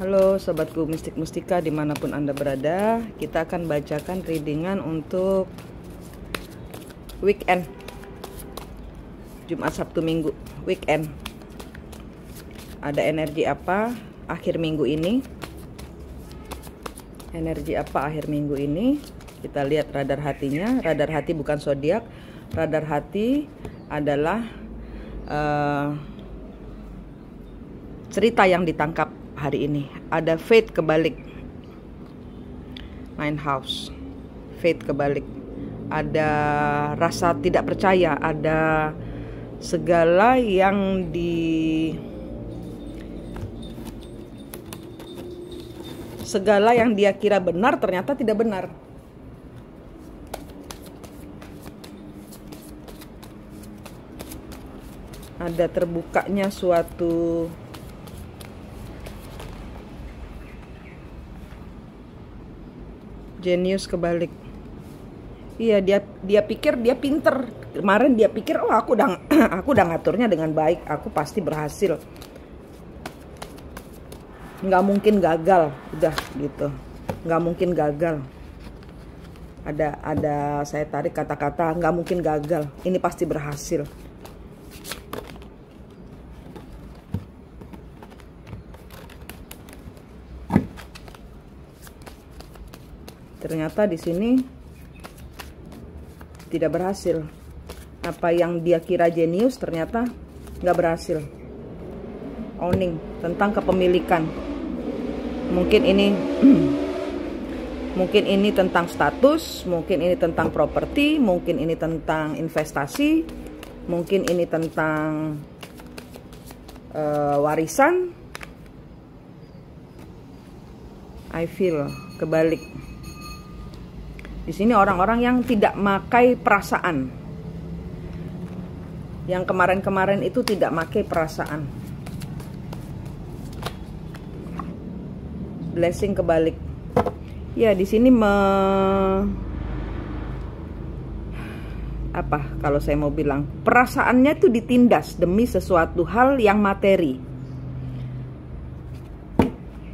Halo sobatku mistik mustika dimanapun anda berada, kita akan bacakan readingan untuk weekend, Jumat, Sabtu, Minggu, weekend. Ada energi apa akhir minggu ini? Energi apa akhir minggu ini? Kita lihat radar hatinya. Radar hati bukan zodiak. Radar hati adalah cerita yang ditangkap hari ini. Ada fate kebalik, nine house, fate kebalik. Ada rasa tidak percaya, ada segala yang dia kira benar ternyata tidak benar. Ada terbukanya suatu jenius kebalik. Iya, dia pikir dia pinter. Kemarin dia pikir, oh aku udah ngaturnya dengan baik, aku pasti berhasil, nggak mungkin gagal, udah gitu, nggak mungkin gagal. Ada saya tarik kata-kata nggak mungkin gagal, ini pasti berhasil. Ternyata di sini tidak berhasil. Apa yang dia kira jenius ternyata nggak berhasil. Owning, tentang kepemilikan. Mungkin ini tentang status, mungkin ini tentang properti, mungkin ini tentang investasi, mungkin ini tentang warisan. I feel kebalik. Di sini orang-orang yang tidak makai perasaan. Yang kemarin-kemarin itu tidak makai perasaan. Blessing kebalik. Ya, di sini apa kalau saya mau bilang, perasaannya tuh ditindas demi sesuatu hal yang materi.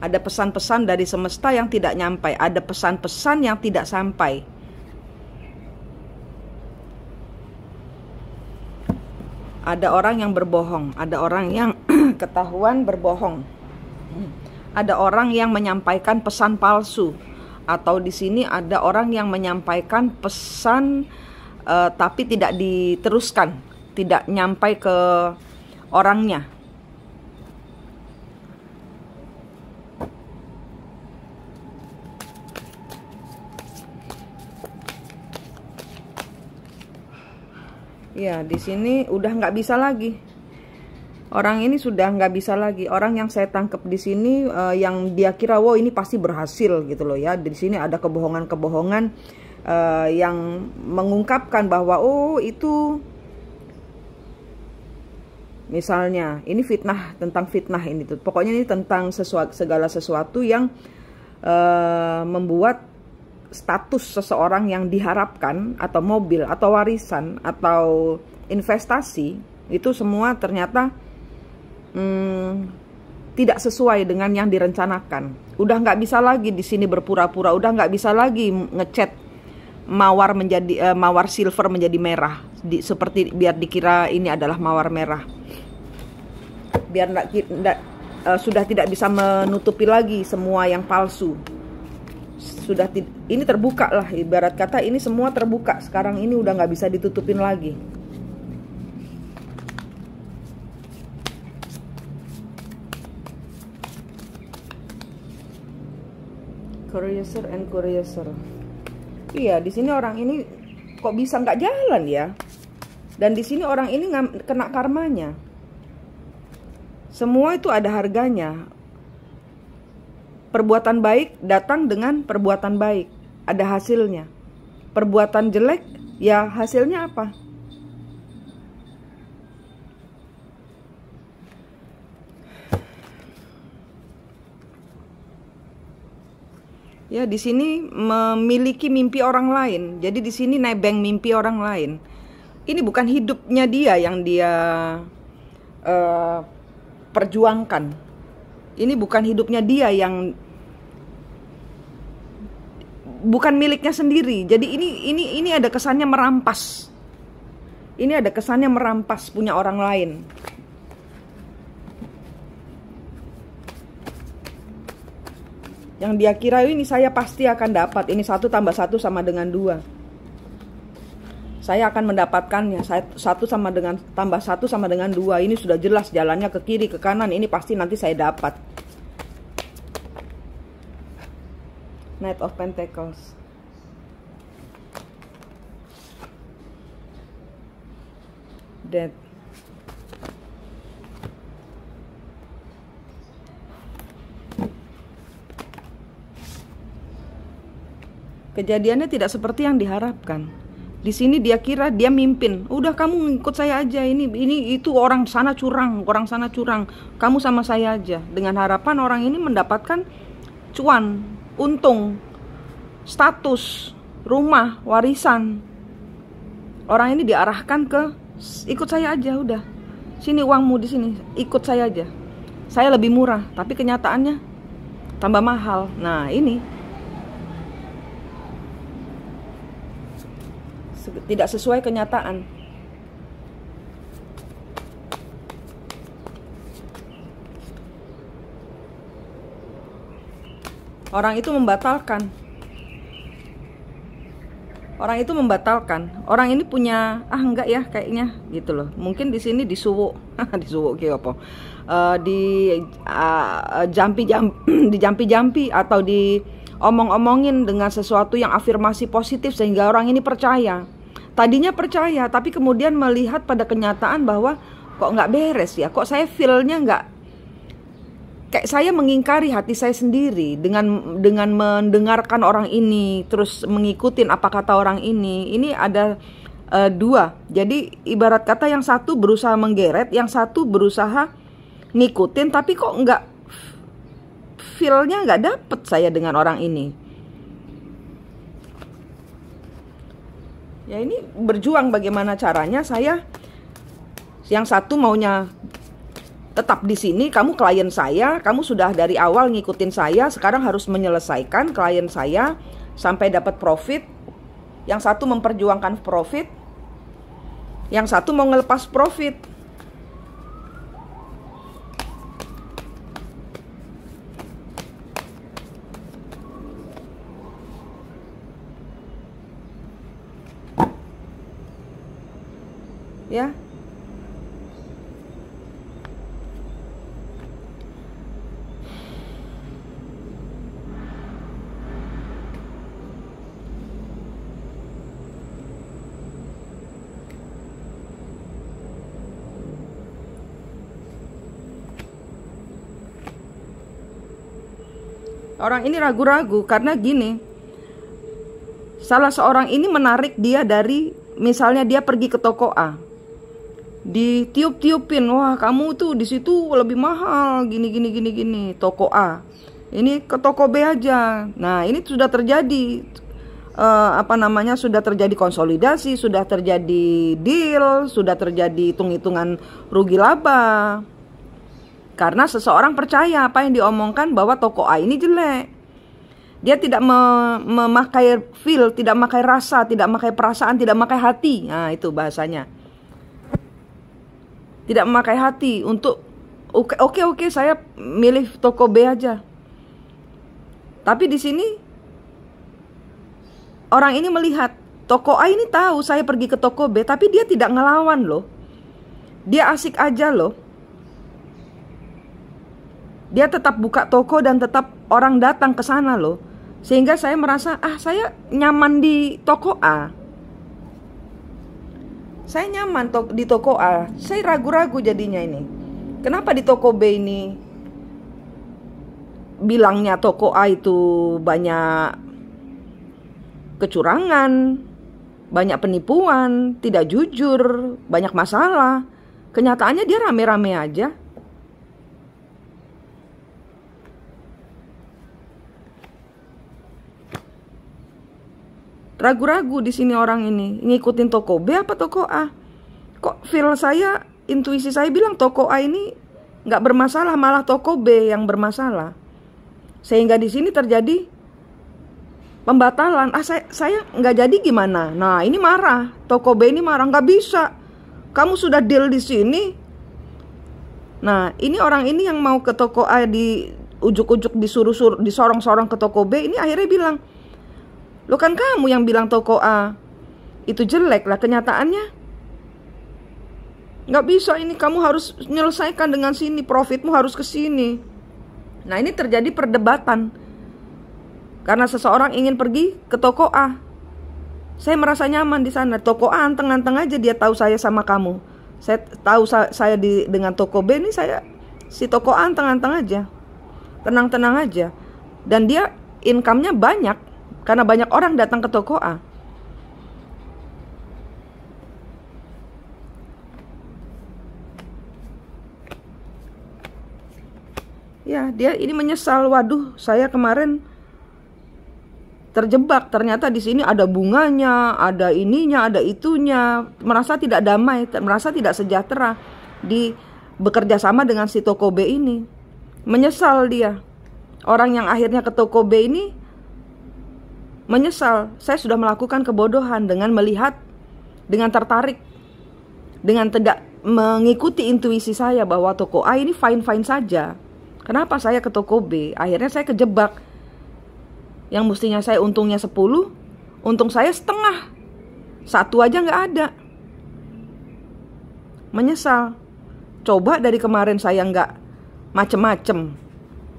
Ada pesan-pesan dari semesta yang tidak nyampai. Ada pesan-pesan yang tidak sampai. Ada orang yang berbohong. Ada orang yang ketahuan berbohong. Ada orang yang menyampaikan pesan palsu. Atau di sini ada orang yang menyampaikan pesan tapi tidak diteruskan. Tidak nyampai ke orangnya. Ya, di sini udah nggak bisa lagi. Orang ini sudah nggak bisa lagi. Orang yang saya tangkap di sini, yang dia kira, wow ini pasti berhasil gitu loh ya. Di sini ada kebohongan-kebohongan yang mengungkapkan bahwa oh itu, misalnya ini fitnah, tentang fitnah ini tuh. Pokoknya ini tentang segala sesuatu yang membuat status seseorang yang diharapkan, atau mobil, atau warisan, atau investasi, itu semua ternyata tidak sesuai dengan yang direncanakan. Udah nggak bisa lagi di sini berpura-pura, udah nggak bisa lagi ngechat mawar menjadi mawar silver menjadi merah, seperti biar dikira ini adalah mawar merah. Biar sudah tidak bisa menutupi lagi semua yang palsu. Sudah ini terbuka lah, ibarat kata ini semua terbuka sekarang, ini udah nggak bisa ditutupin lagi. Curiouser and curiouser. Iya, di sini orang ini kok bisa nggak jalan ya? Dan di sini orang ini kena karmanya. Semua itu ada harganya. Perbuatan baik datang dengan perbuatan baik, ada hasilnya. Perbuatan jelek, ya hasilnya apa? Ya, di sini memiliki mimpi orang lain. Jadi di sini nebeng mimpi orang lain. Ini bukan hidupnya dia yang dia perjuangkan. Ini bukan hidupnya dia, yang bukan miliknya sendiri. Jadi ini ada kesannya merampas. Ini ada kesannya merampas punya orang lain. Yang dia kira ini saya pasti akan dapat. Ini 1 tambah 1 sama dengan 2. Saya akan mendapatkannya. 1 sama dengan tambah 1 sama dengan 2. Ini sudah jelas jalannya ke kiri, ke kanan. Ini pasti nanti saya dapat. Knight of Pentacles. Death. Kejadiannya tidak seperti yang diharapkan. Di sini dia kira dia mimpin. Udah, kamu ngikut saya aja. Ini itu orang sana curang, orang sana curang. Kamu sama saya aja. Dengan harapan orang ini mendapatkan cuan, untung, status, rumah, warisan. Orang ini diarahkan ke ikut saya aja udah. Sini uangmu di sini, ikut saya aja. Saya lebih murah, tapi kenyataannya tambah mahal. Nah, ini tidak sesuai kenyataan. Orang itu membatalkan. Orang ini punya enggak ya kayaknya gitu loh. Mungkin di sini disuwuk. Disuwuk ki apa? Dijampi-jampi atau diomong-omongin dengan sesuatu yang afirmasi positif sehingga orang ini percaya. Tadinya percaya, tapi kemudian melihat pada kenyataan bahwa kok nggak beres ya, kok saya feel-nya nggak, kayak saya mengingkari hati saya sendiri dengan mendengarkan orang ini, terus mengikutin apa kata orang ini. Ini ada 2. Jadi ibarat kata yang satu berusaha menggeret, yang satu berusaha ngikutin, tapi kok nggak, feel-nya nggak dapet saya dengan orang ini. Ya ini berjuang bagaimana caranya saya, yang satu maunya tetap di sini, kamu klien saya, kamu sudah dari awal ngikutin saya, sekarang harus menyelesaikan klien saya sampai dapat profit. Yang satu memperjuangkan profit, yang satu mau ngelepas profit. Ya. Orang ini ragu-ragu karena gini. Salah seorang ini menarik dia dari, misalnya dia pergi ke toko A. Ditiup-tiupin, wah kamu tuh di situ lebih mahal, gini. Toko A, ini ke toko B aja. Nah ini sudah terjadi sudah terjadi konsolidasi, sudah terjadi deal, sudah terjadi hitung-hitungan rugi laba. Karena seseorang percaya apa yang diomongkan bahwa toko A ini jelek. Dia tidak memakai feel, tidak memakai rasa, tidak memakai perasaan, tidak memakai hati. Nah itu bahasanya. Tidak memakai hati untuk oke, saya milih toko B aja. Tapi di sini orang ini melihat toko A ini tahu saya pergi ke toko B, tapi dia tidak ngelawan loh. Dia asik aja loh. Dia tetap buka toko dan tetap orang datang ke sana loh. Sehingga saya merasa, saya nyaman di toko A. Saya nyaman di toko A. Saya ragu-ragu jadinya ini. Kenapa di toko B ini bilangnya toko A itu banyak kecurangan, banyak penipuan, tidak jujur, banyak masalah. Kenyataannya dia rame-rame aja. Ragu-ragu di sini orang ini ngikutin toko B apa toko A. Kok feel saya, intuisi saya bilang toko A ini nggak bermasalah, malah toko B yang bermasalah. Sehingga di sini terjadi pembatalan. Saya nggak jadi gimana? Nah ini marah, toko B ini marah, nggak bisa. Kamu sudah deal di sini. Nah ini orang ini yang mau ke toko A di ujuk-ujuk disuruh disorong-sorong ke toko B, ini akhirnya bilang, lo kan kamu yang bilang toko A itu jelek lah, kenyataannya nggak bisa, ini kamu harus menyelesaikan dengan sini, profitmu harus ke sini. Nah ini terjadi perdebatan karena seseorang ingin pergi ke toko A. Saya merasa nyaman di sana. Toko A anteng-anteng aja, dia tahu saya sama kamu. Saya tahu saya dengan toko B ini, si toko A anteng-anteng aja, tenang-tenang aja. Dan dia income-nya banyak karena banyak orang datang ke toko A. Ya, dia ini menyesal. Waduh, saya kemarin terjebak. Ternyata di sini ada bunganya, ada ininya, ada itunya. Merasa tidak damai, merasa tidak sejahtera di bekerja sama dengan si toko B ini. Menyesal dia. Orang yang akhirnya ke toko B ini menyesal. Saya sudah melakukan kebodohan dengan melihat, dengan tertarik, dengan tidak mengikuti intuisi saya bahwa toko A ini fine-fine saja. Kenapa saya ke toko B? Akhirnya saya kejebak. Yang mestinya saya untungnya 10, untung saya setengah. 1 aja nggak ada. Menyesal. Coba dari kemarin saya nggak macem-macem.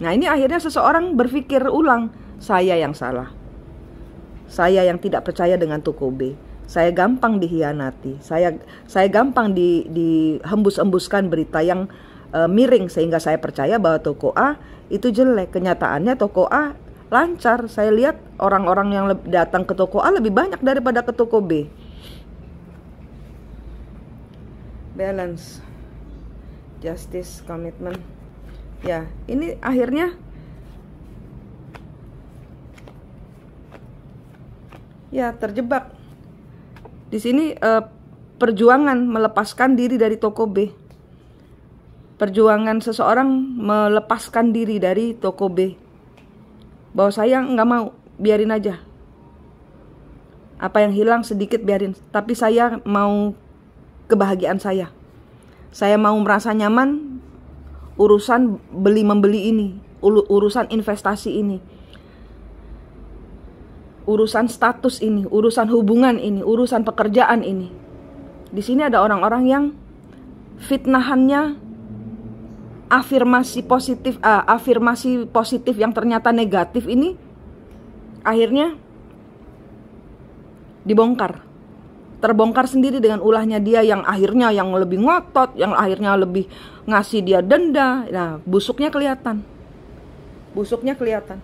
Nah ini akhirnya seseorang berpikir ulang, saya yang salah. Saya yang tidak percaya dengan toko B. Saya gampang dihianati. Saya gampang dihembus-hembuskan berita yang miring sehingga saya percaya bahwa toko A itu jelek. Kenyataannya toko A lancar. Saya lihat orang-orang yang datang ke toko A lebih banyak daripada ke toko B. Balance, justice, commitment. Ya, ini akhirnya ya terjebak. Di sini perjuangan melepaskan diri dari toko B. Perjuangan seseorang melepaskan diri dari toko B. Bahwa saya nggak mau, biarin aja. Apa yang hilang sedikit biarin. Tapi saya mau kebahagiaan saya. Saya mau merasa nyaman urusan beli-membeli ini. Urusan investasi ini. Urusan status ini. Urusan hubungan ini. Urusan pekerjaan ini. Di sini ada orang-orang yang fitnahannya afirmasi positif yang ternyata negatif ini akhirnya dibongkar. Terbongkar sendiri dengan ulahnya dia yang akhirnya yang lebih ngotot, yang akhirnya lebih ngasih dia denda. Nah, busuknya kelihatan. Busuknya kelihatan.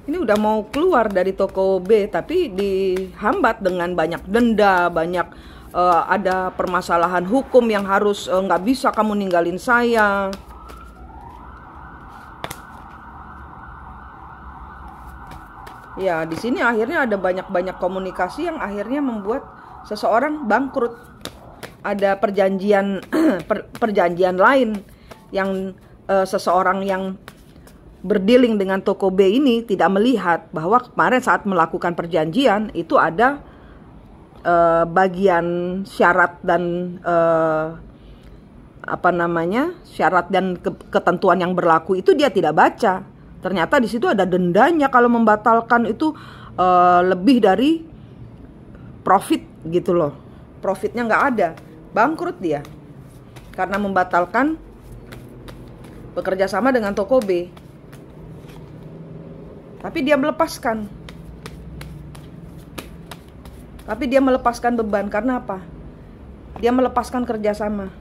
Ini udah mau keluar dari toko B, tapi dihambat dengan banyak denda, banyak ada permasalahan hukum yang harus nggak bisa kamu ninggalin saya. Ya, di sini akhirnya ada banyak komunikasi yang akhirnya membuat seseorang bangkrut. Ada perjanjian perjanjian lain yang seseorang yang berdealing dengan toko B ini tidak melihat bahwa kemarin saat melakukan perjanjian itu ada bagian syarat dan syarat dan ketentuan yang berlaku itu dia tidak baca. Ternyata di situ ada dendanya kalau membatalkan itu lebih dari profit gitu loh. Profitnya nggak ada, bangkrut dia karena membatalkan bekerja sama dengan toko B. Tapi dia melepaskan. Tapi dia melepaskan beban. Karena apa? Dia melepaskan kerjasama.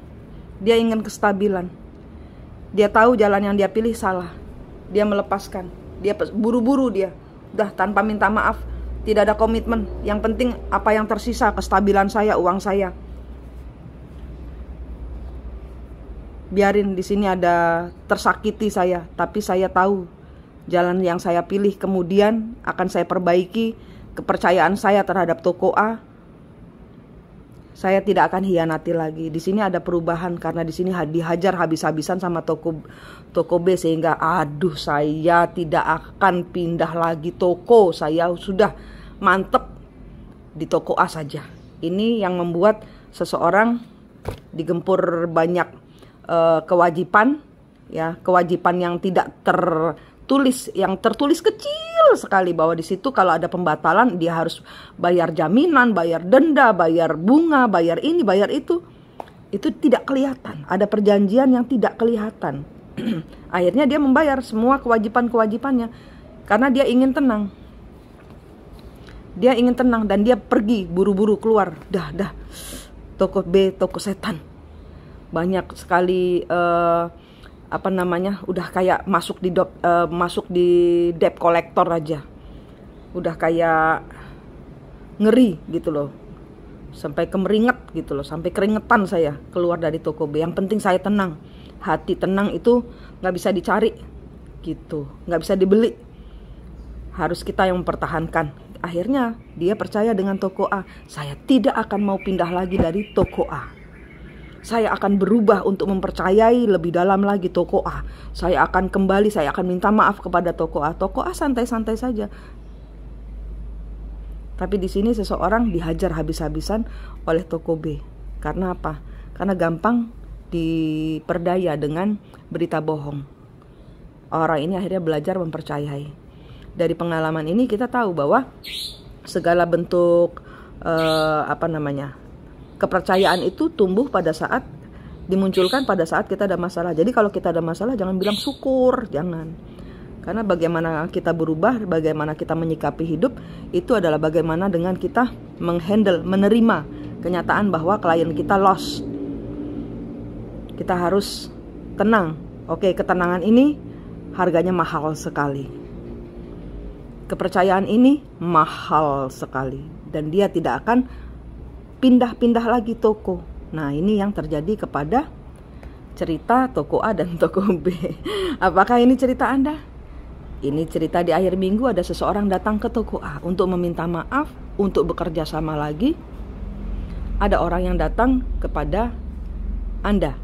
Dia ingin kestabilan. Dia tahu jalan yang dia pilih salah. Dia melepaskan. Dia buru-buru dia. Udah tanpa minta maaf. Tidak ada komitmen. Yang penting apa yang tersisa, kestabilan saya, uang saya. Biarin di sini ada tersakiti saya. Tapi saya tahu jalan yang saya pilih kemudian akan saya perbaiki kepercayaan saya terhadap toko A, saya tidak akan hianati lagi. Di sini ada perubahan karena di sini dihajar habis-habisan sama toko B, sehingga aduh, saya tidak akan pindah lagi toko. Saya sudah mantep di toko A saja. Ini yang membuat seseorang digempur banyak kewajiban, ya, kewajiban yang tidak tertulis, yang tertulis kecil sekali, bahwa di situ kalau ada pembatalan dia harus bayar jaminan, bayar denda, bayar bunga, bayar ini, bayar itu. Itu tidak kelihatan, ada perjanjian yang tidak kelihatan. Akhirnya dia membayar semua kewajiban-kewajibannya karena dia ingin tenang. Dia ingin tenang dan dia pergi buru-buru keluar. Dah, toko B, toko setan. Banyak sekali udah kayak masuk di debt collector aja. Udah kayak ngeri gitu loh. Sampai kemeringet gitu loh, sampai keringetan saya keluar dari toko B. Yang penting saya tenang. Hati tenang itu nggak bisa dicari gitu, nggak bisa dibeli. Harus kita yang mempertahankan. Akhirnya dia percaya dengan toko A. Saya tidak akan mau pindah lagi dari toko A. Saya akan berubah untuk mempercayai lebih dalam lagi toko A. Saya akan kembali, saya akan minta maaf kepada toko A. Toko A santai-santai saja. Tapi di sini seseorang dihajar habis-habisan oleh toko B. Karena apa? Karena gampang diperdaya dengan berita bohong. Orang ini akhirnya belajar mempercayai. Dari pengalaman ini kita tahu bahwa segala bentuk kepercayaan itu tumbuh pada saat dimunculkan pada saat kita ada masalah. Jadi kalau kita ada masalah jangan bilang syukur, jangan. Karena bagaimana kita berubah, bagaimana kita menyikapi hidup, itu adalah bagaimana dengan kita menghandle, menerima kenyataan bahwa klien kita lost. Kita harus tenang. Oke, ketenangan ini harganya mahal sekali. Kepercayaan ini mahal sekali. Dan dia tidak akan pindah-pindah lagi toko. Nah, ini yang terjadi kepada cerita toko A dan toko B. Apakah ini cerita Anda? Ini cerita di akhir minggu ada seseorang datang ke toko A untuk meminta maaf, untuk bekerja sama lagi. Ada orang yang datang kepada Anda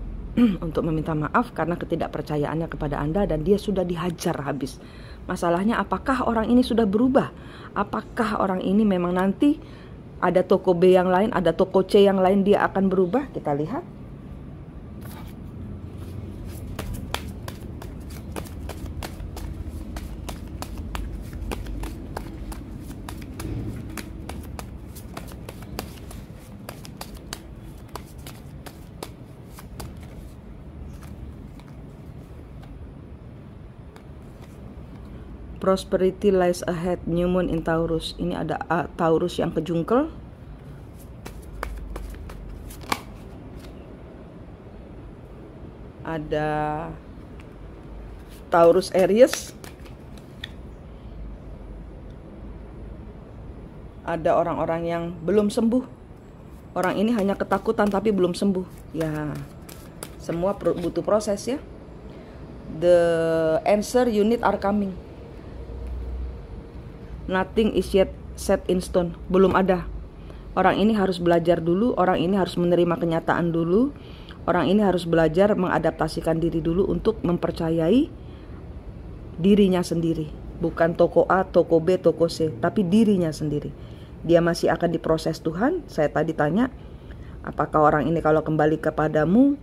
untuk meminta maaf karena ketidakpercayaannya kepada Anda dan dia sudah dihajar habis. Masalahnya apakah orang ini sudah berubah? Apakah orang ini memang nanti ada toko B yang lain, ada toko C yang lain, dia akan berubah? Kita lihat. Prosperity lies ahead, new moon in Taurus. Ini ada Taurus yang kejungkel. Ada Taurus Aries. Ada orang-orang yang belum sembuh. Orang ini hanya ketakutan tapi belum sembuh. Ya, semua butuh proses ya. The answer you need are coming. Nothing is yet set in stone. Belum ada. Orang ini harus belajar dulu. Orang ini harus menerima kenyataan dulu. Orang ini harus belajar mengadaptasikan diri dulu untuk mempercayai dirinya sendiri. Bukan toko A, toko B, toko C, tapi dirinya sendiri. Dia masih akan diproses Tuhan. Saya tadi tanya, apakah orang ini kalau kembali kepadamu,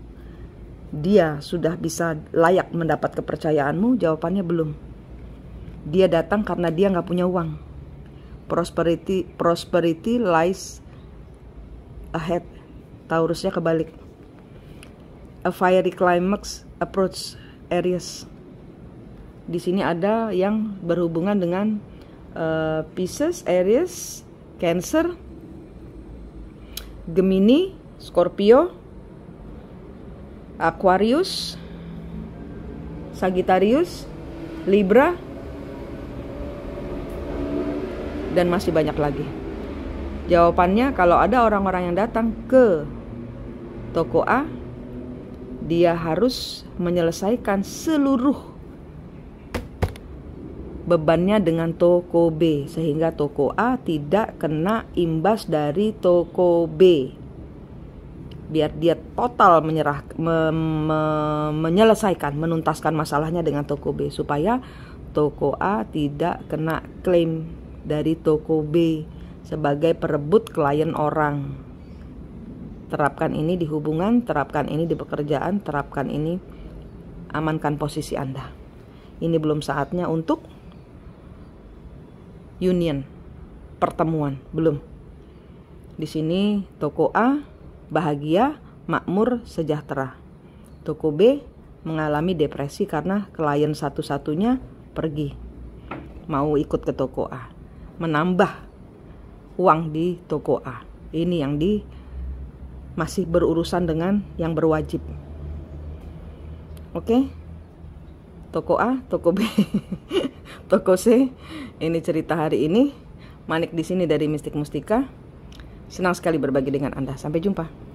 dia sudah bisa layak mendapat kepercayaanmu? Jawabannya belum. Dia datang karena dia nggak punya uang. Prosperity lies ahead. Taurusnya kebalik. A fiery climax approach Aries. Di sini ada yang berhubungan dengan Pisces, Aries, Cancer, Gemini, Scorpio, Aquarius, Sagittarius, Libra, dan masih banyak lagi. Jawabannya, kalau ada orang-orang yang datang ke toko A, dia harus menyelesaikan seluruh bebannya dengan toko B, sehingga toko A tidak kena imbas dari toko B. Biar dia total menyelesaikan, menuntaskan masalahnya dengan toko B, supaya toko A tidak kena klaim dari toko B sebagai perebut klien orang. Terapkan ini di hubungan, terapkan ini di pekerjaan, terapkan ini, amankan posisi Anda. Ini belum saatnya untuk union, pertemuan, belum. Di sini toko A bahagia, makmur, sejahtera. Toko B mengalami depresi karena klien satu-satunya pergi, mau ikut ke toko A, menambah uang di toko A. Ini yang masih berurusan dengan yang berwajib. Oke? Toko A, toko B, toko C. Ini cerita hari ini. Manik di sini dari Mistik Mustika. Senang sekali berbagi dengan Anda. Sampai jumpa.